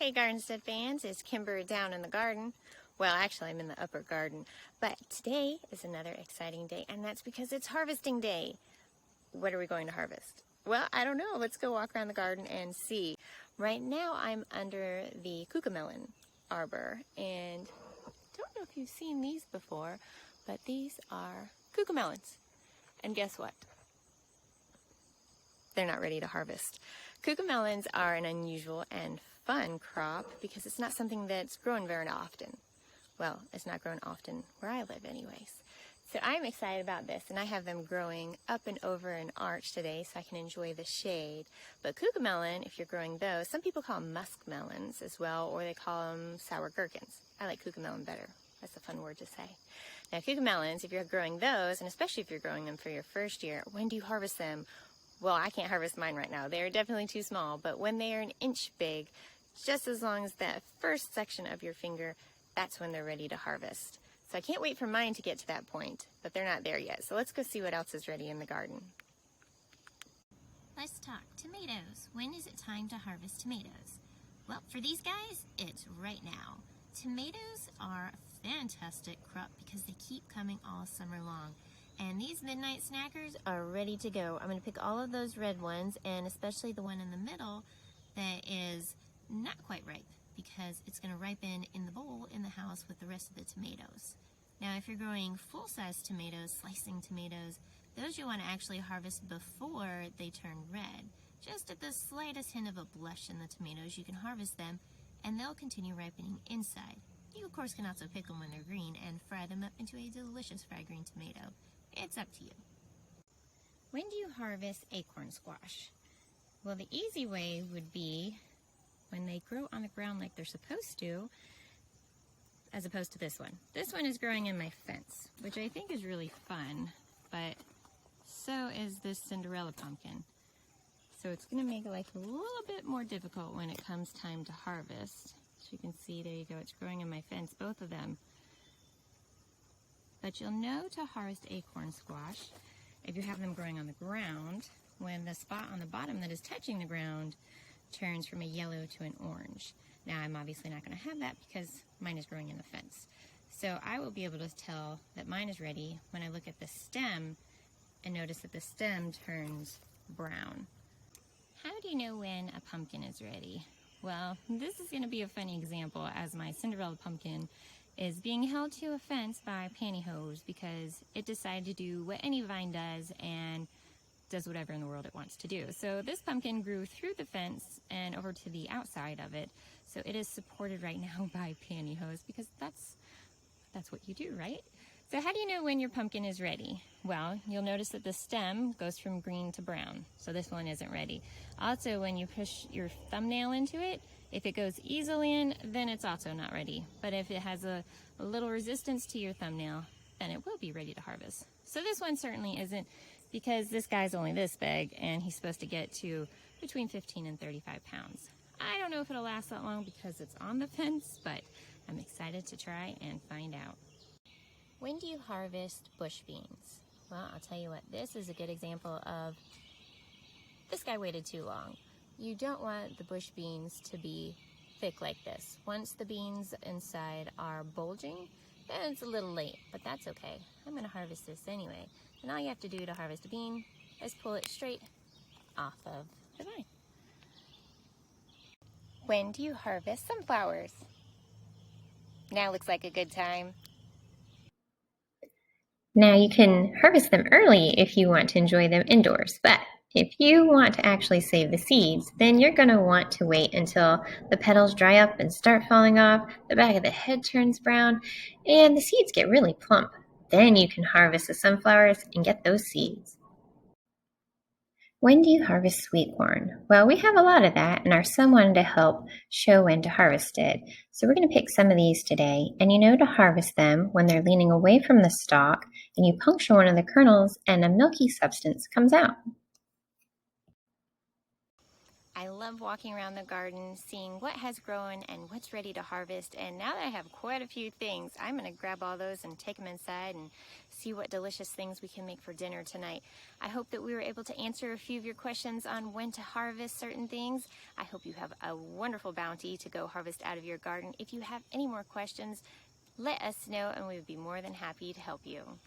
Hey Gardenstead fans, it's Kimber down in the garden. Well, actually I'm in the upper garden, but today is another exciting day, and that's because it's harvesting day. What are we going to harvest? Well, I don't know. Let's go walk around the garden and see. Right now I'm under the cucamelon arbor, and I don't know if you've seen these before, but these are cucamelons. And guess what? They're not ready to harvest. Cucamelons are an unusual and fun crop because it's not something that's grown very often. Well, it's not grown often where I live anyways. So I'm excited about this, and I have them growing up and over an arch today so I can enjoy the shade. But cucamelon, if you're growing those, some people call them muskmelons as well, or they call them sour gherkins. I like cucamelon better. That's a fun word to say. Now cucamelons, if you're growing those, and especially if you're growing them for your first year, when do you harvest them? Well, I can't harvest mine right now. They are definitely too small, but when they are an inch big, just as long as that first section of your finger, that's when they're ready to harvest. So I can't wait for mine to get to that point, but they're not there yet. So let's go see what else is ready in the garden. Let's talk tomatoes. When is it time to harvest tomatoes? Well, for these guys, it's right now. Tomatoes are a fantastic crop because they keep coming all summer long. And these midnight snackers are ready to go. I'm going to pick all of those red ones, and especially the one in the middle that is not quite ripe, because it's going to ripen in the bowl in the house with the rest of the tomatoes. Now, if you're growing full-size tomatoes, slicing tomatoes, those you want to actually harvest before they turn red. Just at the slightest hint of a blush in the tomatoes, you can harvest them, and they'll continue ripening inside. You, of course, can also pick them when they're green and fry them up into a delicious fried green tomato. It's up to you. When do you harvest acorn squash? Well, the easy way would be when they grow on the ground like they're supposed to, as opposed to this one. This one is growing in my fence, which I think is really fun, but so is this Cinderella pumpkin. So it's going to make life a little bit more difficult when it comes time to harvest. As you can see, there you go, it's growing in my fence, both of them. But you'll know to harvest acorn squash if you have them growing on the ground when the spot on the bottom that is touching the ground turns from a yellow to an orange. Now I'm obviously not going to have that because mine is growing in the fence. So I will be able to tell that mine is ready when I look at the stem and notice that the stem turns brown. How do you know when a pumpkin is ready? Well, this is going to be a funny example, as my Cinderella pumpkin is being held to a fence by pantyhose because it decided to do what any vine does and does whatever in the world it wants to do. So this pumpkin grew through the fence and over to the outside of it. So it is supported right now by pantyhose because that's what you do, right? So how do you know when your pumpkin is ready? Well, you'll notice that the stem goes from green to brown. So this one isn't ready. Also, when you push your thumbnail into it, if it goes easily in, then it's also not ready. But if it has a little resistance to your thumbnail, then it will be ready to harvest. So this one certainly isn't, because this guy's only this big and he's supposed to get to between 15 and 35 pounds. I don't know if it'll last that long because it's on the fence, but I'm excited to try and find out. When do you harvest bush beans? Well, I'll tell you what, this is a good example of this guy waited too long. You don't want the bush beans to be thick like this. Once the beans inside are bulging, then it's a little late, but that's okay. I'm going to harvest this anyway. And all you have to do to harvest a bean is pull it straight off of the vine. When do you harvest sunflowers? Now looks like a good time. Now you can harvest them early if you want to enjoy them indoors, but if you want to actually save the seeds, then you're going to want to wait until the petals dry up and start falling off, the back of the head turns brown, and the seeds get really plump. Then you can harvest the sunflowers and get those seeds. When do you harvest sweet corn? Well, we have a lot of that, and our son wanted to help show when to harvest it. So we're going to pick some of these today, and you know to harvest them when they're leaning away from the stalk, and you puncture one of the kernels, and a milky substance comes out. I love walking around the garden, seeing what has grown and what's ready to harvest. And now that I have quite a few things, I'm going to grab all those and take them inside and see what delicious things we can make for dinner tonight. I hope that we were able to answer a few of your questions on when to harvest certain things. I hope you have a wonderful bounty to go harvest out of your garden. If you have any more questions, let us know and we would be more than happy to help you.